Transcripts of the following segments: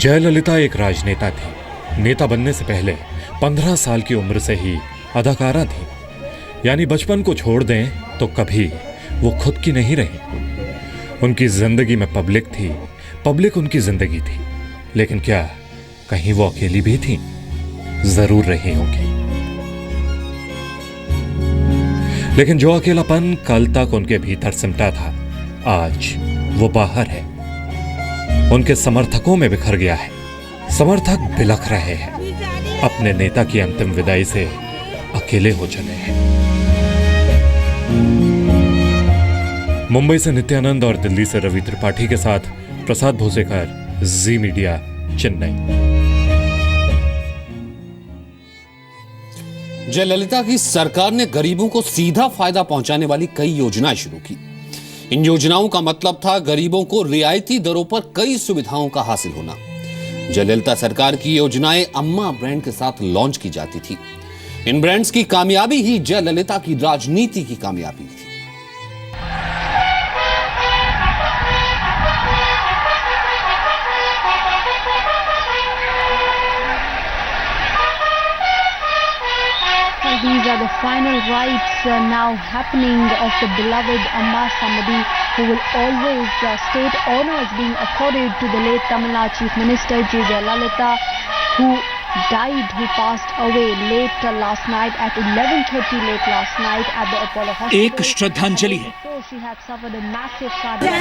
जयललिता एक राजनेता थी। नेता बनने से पहले 15 साल की उम्र से ही अदाकारा थी। यानी बचपन को छोड़ दें तो कभी वो खुद की नहीं रही। उनकी जिंदगी में पब्लिक थी, पब्लिक उनकी जिंदगी थी। लेकिन क्या कहीं वो अकेली भी थी? जरूर रही होंगी। लेकिन जो अकेलापन कल तक उनके भीतर सिमटा था, आज वो बाहर है, उनके समर्थकों में बिखर गया है। समर्थक बिलख रहे हैं, अपने नेता की अंतिम विदाई से अकेले हो चले हैं। मुंबई से नित्यानंद और दिल्ली से रवि त्रिपाठी के साथ प्रसाद भोसेकर, जी मीडिया, चेन्नई। जयललिता की सरकार ने गरीबों को सीधा फायदा पहुंचाने वाली कई योजनाएं शुरू की। इन योजनाओं का मतलब था गरीबों को रियायती दरों पर कई सुविधाओं का हासिल होना। जयललिता सरकार की योजनाएं अम्मा ब्रांड के साथ लॉन्च की जाती थी। इन ब्रांड्स की कामयाबी ही जयललिता की राजनीति की कामयाबी थी। These are the final rites now happening of the beloved Amma, somebody who will always state honors being accorded to the late Tamil Nadu Chief Minister J. Jayalalitha, who died, who passed away late last night at 11:30 late last night at the Apollo Hospital. एक श्रद्धांजलि है। So she had suffered a massive cardiac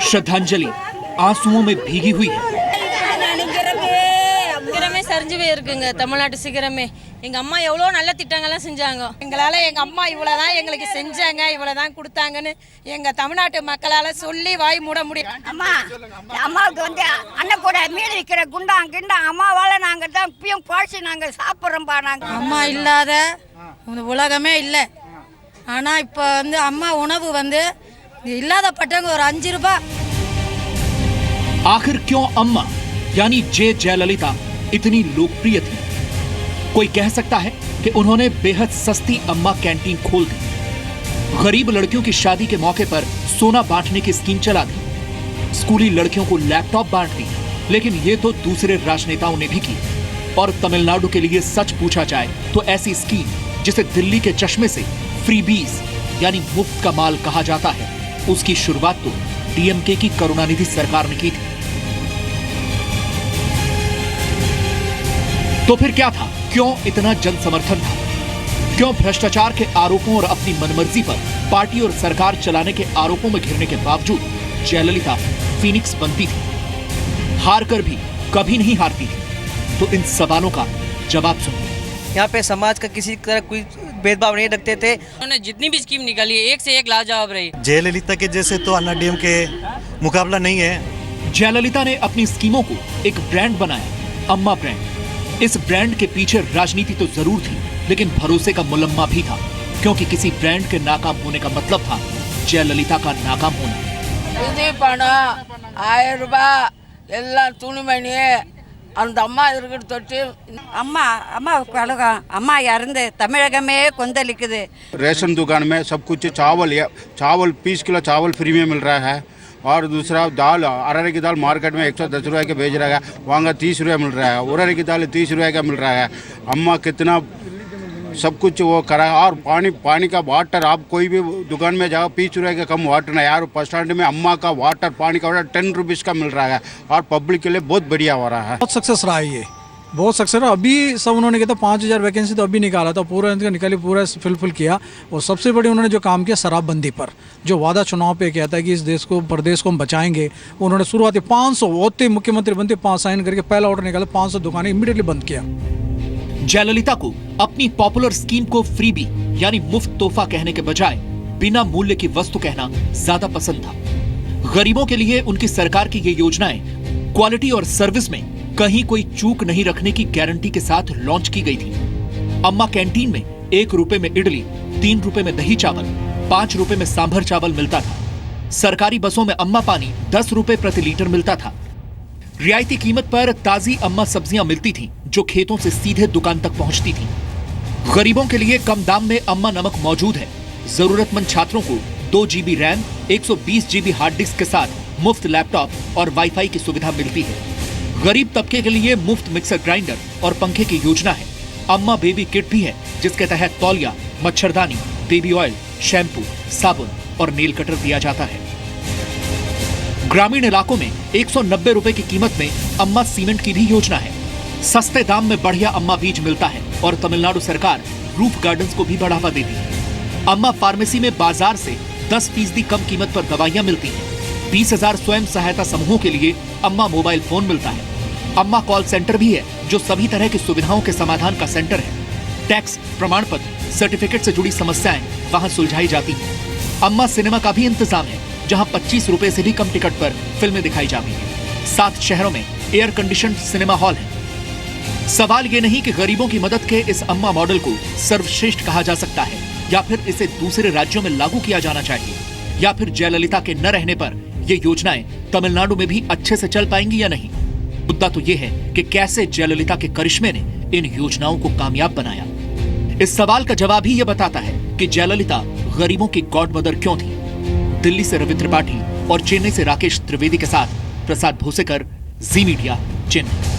श्रद्धांजलि आंसुओं में भीगी हुई है। சிகரமே சரிஞ்சு போயிருக்குங்க தமிழ்நாட்டு சிகரமே. எங்க அம்மா எவ்வளவு நல்ல திட்டங்கள்லாம் செஞ்சாங்க. எங்களால எங்க அம்மா இவ்வளவுதான் எங்களுக்கு செஞ்சாங்க, இவ்வளவுதான் கொடுத்தாங்கன்னு எங்க தமிழ்நாட்டு மக்களால சொல்லி வாய் மூட முடியும். அம்மாவுக்கு வந்து அண்ணன் கூட மீன் விற்கிற குண்டான் கிண்டான் அம்மாவால நாங்க தான் இப்பயும் குழச்சி நாங்க சாப்பிட்றோம்பா. நாங்க அம்மா இல்லாத இந்த உலகமே இல்லை. ஆனா இப்ப வந்து அம்மா உணவு வந்து இல்லாதப்பட்டவங்க ஒரு 5 ரூபாய். आखिर क्यों अम्मा यानी जे जयललिता इतनी लोकप्रिय थी? कोई कह सकता है कि उन्होंने बेहद सस्ती अम्मा कैंटीन खोल दी, गरीब लड़कियों की शादी के मौके पर सोना बांटने की स्कीम चला दी, स्कूली लड़कियों को लैपटॉप बांट दी। लेकिन ये तो दूसरे राजनेताओं ने भी की। और तमिलनाडु के लिए सच पूछा जाए तो ऐसी स्कीम जिसे दिल्ली के चश्मे से फ्रीबीज यानी मुफ्त का माल कहा जाता है, उसकी शुरुआत तो डीएमके की करुणानिधि सरकार ने की थी। तो फिर क्या था? क्यों इतना जन समर्थन था? क्यों भ्रष्टाचार के आरोपों और अपनी मनमर्जी पर पार्टी और सरकार चलाने के आरोपों में घिरने के बावजूद जयललिता फीनिक्स बनती थी, हारकर भी कभी नहीं हारती थी? तो इन सवालों का जवाब सुनिए। यहाँ पे समाज का किसी तरह कोई भेदभाव नहीं रखते थे। उन्होंने जितनी भी स्कीम निकाली एक से एक लाजवाब रही। जयललिता के जैसे तो अन्ना डीएम के मुकाबला नहीं है। जयललिता ने अपनी स्कीमों को एक ब्रांड बनाया, अम्मा ब्रांड। इस ब्रांड के पीछे राजनीति तो जरूर थी, लेकिन भरोसे का मुलम्मा भी था, क्योंकि किसी ब्रांड के नाकाम होने का मतलब था जयललिता का नाकाम होना। அந்த அம்மா இருக்கிற தொட்டு அம்மாவுக்கு அழகம் அம்மா இறந்து தமிழகமே கொந்தளிக்குது। रेशन दुकान में सब कुछ चावल 20 किलो चावल फ्री में मिल रहा है। और दूसरा दाल, अरहर की दाल मार्केट में 110 रुपये के भेज रहा है, वहाँ 30 रुपये मिल रहा है। उरहर की दाल 30 रुपये का मिल रहा है। अम्मा कितना सब कुछ वो करा। और पानी का वाटर आप कोई भी दुकान में जाओ 20 रुपये का कम वाटर नहीं यार। बस स्टैंड में अम्मा का वाटर, पानी का वाटर 10 रुपीज़ का मिल रहा है और पब्लिक के लिए बहुत बढ़िया हो रहा है। बहुत सक्सेस रहा है ये, बहुत सक्सेस रहा। अभी सब उन्होंने किया था 5000 वैकेंसी तो अभी निकाला था, पूरा इनका निकाली, पूरा फिल किया। और सबसे बड़ी उन्होंने जो काम किया शराबबंदी पर, जो वादा चुनाव पे किया था कि इस देश को, प्रदेश को हम बचाएंगे, उन्होंने शुरुआती 500 होते मुख्यमंत्री बनते 5 साइन करके पहला ऑर्डर निकाला, 500 दुकानें इमीडिएटली बंद किया। जयललिता को अपनी पॉपुलर स्कीम को फ्रीबी यानी मुफ्त तोहफा कहने के बजाय बिना मूल्य की वस्तु कहना ज्यादा पसंद था। गरीबों के लिए उनकी सरकार की ये योजनाएं क्वालिटी और सर्विस में कहीं कोई चूक नहीं रखने की गारंटी के साथ लॉन्च की गई थी। अम्मा कैंटीन में 1 रुपए में इडली, 3 रुपए में दही चावल, 5 रुपए में सांभर चावल मिलता था। सरकारी बसों में अम्मा पानी 10 रुपए प्रति लीटर मिलता था। रियायती कीमत पर ताजी अम्मा सब्जियां मिलती थी जो खेतों से सीधे दुकान तक पहुंचती थी। गरीबों के लिए कम दाम में अम्मा नमक मौजूद है। जरूरतमंद छात्रों को 2 GB RAM, 120 GB hard disk के साथ मुफ्त लैपटॉप और वाईफाई की सुविधा मिलती है। गरीब तबके के लिए मुफ्त मिक्सर ग्राइंडर और पंखे की योजना है। अम्मा बेबी किट भी है, जिसके तहत तौलिया, मच्छरदानी, बेबी ऑयल, शैम्पू, साबुन और नेल कटर दिया जाता है। ग्रामीण इलाकों में 190 रुपए की कीमत में अम्मा सीमेंट की भी योजना है। सस्ते दाम में बढ़िया अम्मा बीज मिलता है और तमिलनाडु सरकार रूफ गार्डन्स को भी बढ़ावा देती है। अम्मा फार्मेसी में बाजार से 10% कम कीमत पर दवाइयां मिलती हैं। 20,000 स्वयं सहायता समूहों के लिए अम्मा मोबाइल फोन मिलता है। अम्मा कॉल सेंटर भी है, जो सभी तरह की सुविधाओं के समाधान का सेंटर है। टैक्स, प्रमाण पत्र, सर्टिफिकेट से जुड़ी समस्याएं वहां सुलझाई जाती हैं। अम्मा सिनेमा का भी इंतजाम है, जहां 25 रुपए से भी कम टिकट पर फिल्में दिखाई जाती हैं। 7 शहरों में एयर कंडीशन सिनेमा हॉल है। सवाल ये नहीं कि गरीबों की मदद के इस अम्मा मॉडल को सर्वश्रेष्ठ कहा जा सकता है या फिर इसे दूसरे राज्यों में लागू किया जाना चाहिए, या फिर जयललिता के न रहने पर ये योजनाएं तमिलनाडु में भी अच्छे से चल पाएंगी या नहीं। मुद्दा तो ये है कि कैसे जयललिता के करिश्मे ने इन योजनाओं को कामयाब बनाया। इस सवाल का जवाब ही ये बताता है कि जयललिता गरीबों की गॉड मदर क्यों थी। दिल्ली से रवि त्रिपाठी और चेन्नई से राकेश त्रिवेदी के साथ प्रसाद भोसेकर, जी मीडिया, चेन्नई।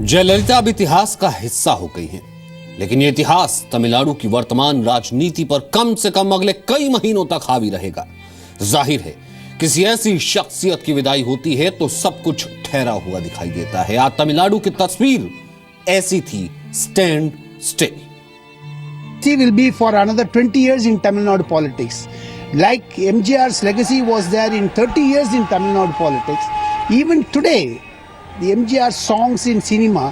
जयललिता अब इतिहास का हिस्सा हो गई हैं, लेकिन यह इतिहास तमिलनाडु की वर्तमान राजनीति पर कम से कम अगले कई महीनों तक हावी रहेगा। जाहिर है, किसी ऐसी शख्सियत की विदाई होती है तो सब कुछ ठहरा हुआ दिखाई देता है। आज तमिलनाडु की तस्वीर ऐसी थी, stand still. He will be for another 20 years in Tamil Nadu politics. Like MGR's legacy was there in 30 years in Tamil Nadu politics. Even today, the MGR songs in cinema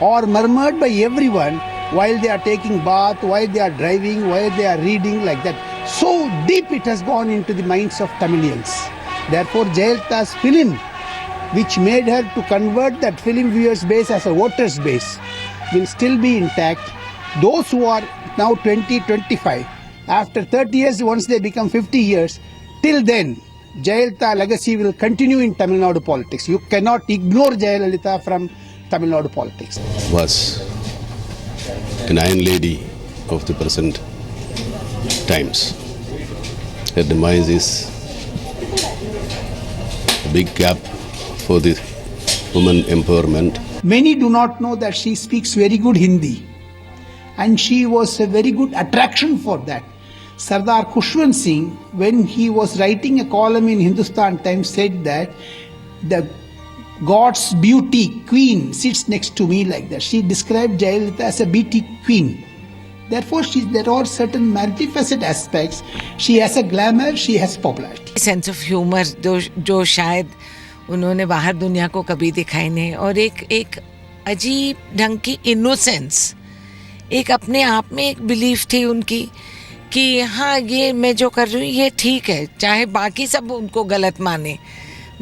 are murmured by everyone while they are taking bath, while they are driving, while they are reading, like that. So deep it has gone into the minds of Tamilians. Therefore, Jayalalitha's film, which made her to convert that film viewers base as a voters base, will still be intact. Those who are now 20, 25, after 30 years, once they become 50 years, till then, Jayalalitha legacy will continue in Tamil Nadu politics. You cannot ignore Jayalalitha from Tamil Nadu politics. Was an iron lady of the present times. Her demise is a big gap for the women empowerment. Many do not know that she speaks very good Hindi, and she was a very good attraction for that. Sardar Khushwant Singh, when he was writing a column in Hindustan Times, said that the God's beauty queen sits next to me, like that. She described Jayalalitha as a beauty queen. Therefore, there are certain multifaceted aspects. She has a glamour, she has popularity. Sense of humour जो शायद उन्होंने बाहर दुनिया को कभी दिखाई नहीं, और एक अजीब ढंग की इनोसेंस, एक अपने आप में एक बिलीफ थी उनकी कि हाँ, ये मैं जो कर रही हूँ ये ठीक है, चाहे बाकी सब उनको गलत माने,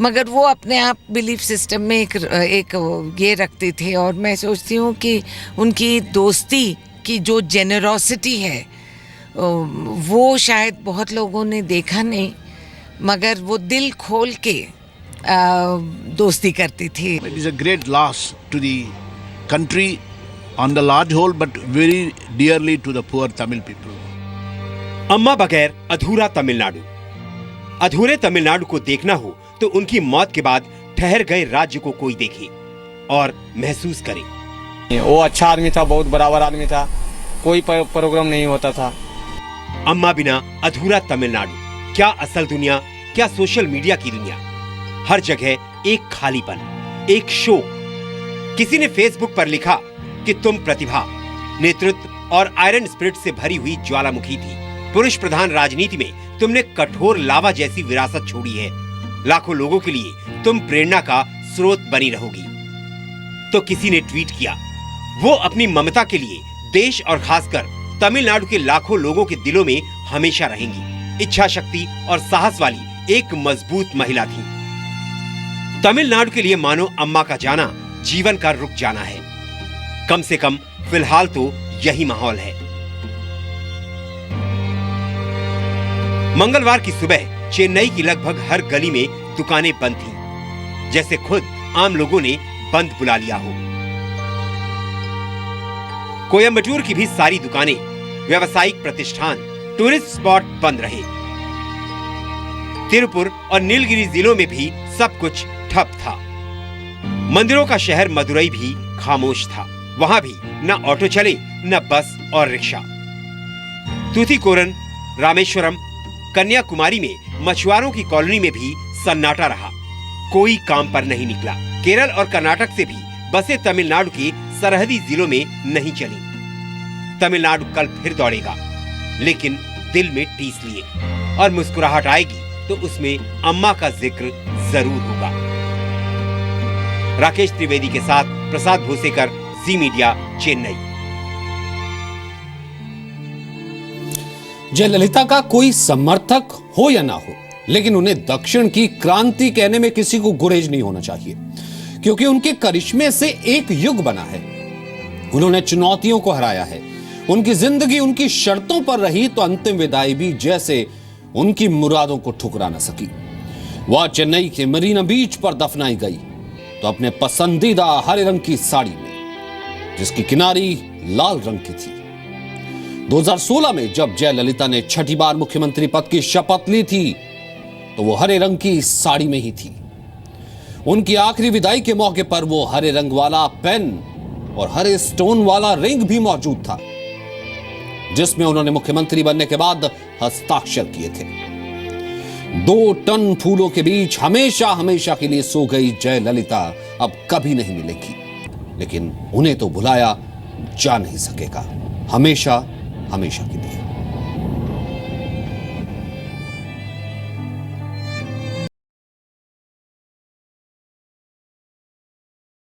मगर वो अपने आप बिलीफ सिस्टम में एक ये रखते थे। और मैं सोचती हूँ कि उनकी दोस्ती की जो जेनरोसिटी है वो शायद बहुत लोगों ने देखा नहीं, मगर वो दिल खोल के दोस्ती करती थी। It is a great loss to the country on the large whole, but very dearly to the poor Tamil people. अम्मा बगैर अधूरा तमिलनाडु। अधूरे तमिलनाडु को देखना हो तो उनकी मौत के बाद ठहर गए राज्य को कोई देखे और महसूस करे। वो अच्छा आदमी था, बहुत बराबर आदमी था, कोई प्रोग्राम नहीं होता था। अम्मा बिना अधूरा तमिलनाडु। क्या असल दुनिया, क्या सोशल मीडिया की दुनिया। हर जगह एक खालीपन, एक शोक। किसी ने फेसबुक पर लिखा कि तुम प्रतिभा, नेतृत्व और आयरन स्पिरिट से भरी हुई ज्वालामुखी थी। पुरुष प्रधान राजनीति में तुमने कठोर लावा जैसी विरासत छोड़ी है। लाखों लोगों के लिए तुम प्रेरणा का स्रोत बनी रहोगी। तो किसी ने ट्वीट किया, वो अपनी ममता के लिए देश और खासकर तमिलनाडु के लाखों लोगों के दिलों में हमेशा रहेंगी। इच्छा शक्ति और साहस वाली एक मजबूत महिला थी। तमिलनाडु के लिए मानो अम्मा का जाना जीवन का रुक जाना है। कम से कम फिलहाल तो यही माहौल है। मंगलवार की सुबह चेन्नई की लगभग हर गली में दुकानें बंद थीं। जैसे खुद आम लोगों ने बंद बुला लिया हो। कोयम्बटूर की भी सारी दुकानें, व्यावसायिक प्रतिष्ठान, टूरिस्ट स्पॉट बंद रहे। तिरुपुर और नीलगिरी जिलों में भी सब कुछ ठप था। मंदिरों का शहर मदुरई भी खामोश था। वहां भी न ऑटो चले, न बस और रिक्शा। तूतीकोरन, रामेश्वरम, कन्याकुमारी में मछुआरों की कॉलोनी में भी सन्नाटा रहा। कोई काम पर नहीं निकला। केरल और कर्नाटक से भी बसें तमिलनाडु के सरहदी जिलों में नहीं चली। तमिलनाडु कल फिर दौड़ेगा, लेकिन दिल में टीस लिए, और मुस्कुराहट आएगी तो उसमें अम्मा का जिक्र जरूर होगा। राकेश त्रिवेदी के साथ प्रसाद भूसेकर, जी मीडिया, चेन्नई। जयललिता का कोई समर्थक हो या ना हो, लेकिन उन्हें दक्षिण की क्रांति कहने में किसी को गुरेज नहीं होना चाहिए, क्योंकि उनके करिश्मे से एक युग बना है। उन्होंने चुनौतियों को हराया है। उनकी जिंदगी उनकी शर्तों पर रही तो अंतिम विदाई भी जैसे उनकी मुरादों को ठुकरा न सकी। वह चेन्नई के मरीना बीच पर दफनाई गई तो अपने पसंदीदा हरे रंग की साड़ी में, जिसकी किनारी लाल रंग की थी। 2016 में जब जयललिता ने छठी बार मुख्यमंत्री पद की शपथ ली थी तो वो हरे रंग की साड़ी में ही थी। उनकी आखिरी विदाई के मौके पर वो हरे रंग वाला पेन और हरे स्टोन वाला रिंग भी मौजूद था, जिसमें उन्होंने मुख्यमंत्री बनने के बाद हस्ताक्षर किए थे। 2 टन फूलों के बीच हमेशा हमेशा के लिए सो गई जयललिता अब कभी नहीं मिलेगी, लेकिन उन्हें तो भुलाया जा नहीं सकेगा, हमेशा हमेशा के लिए।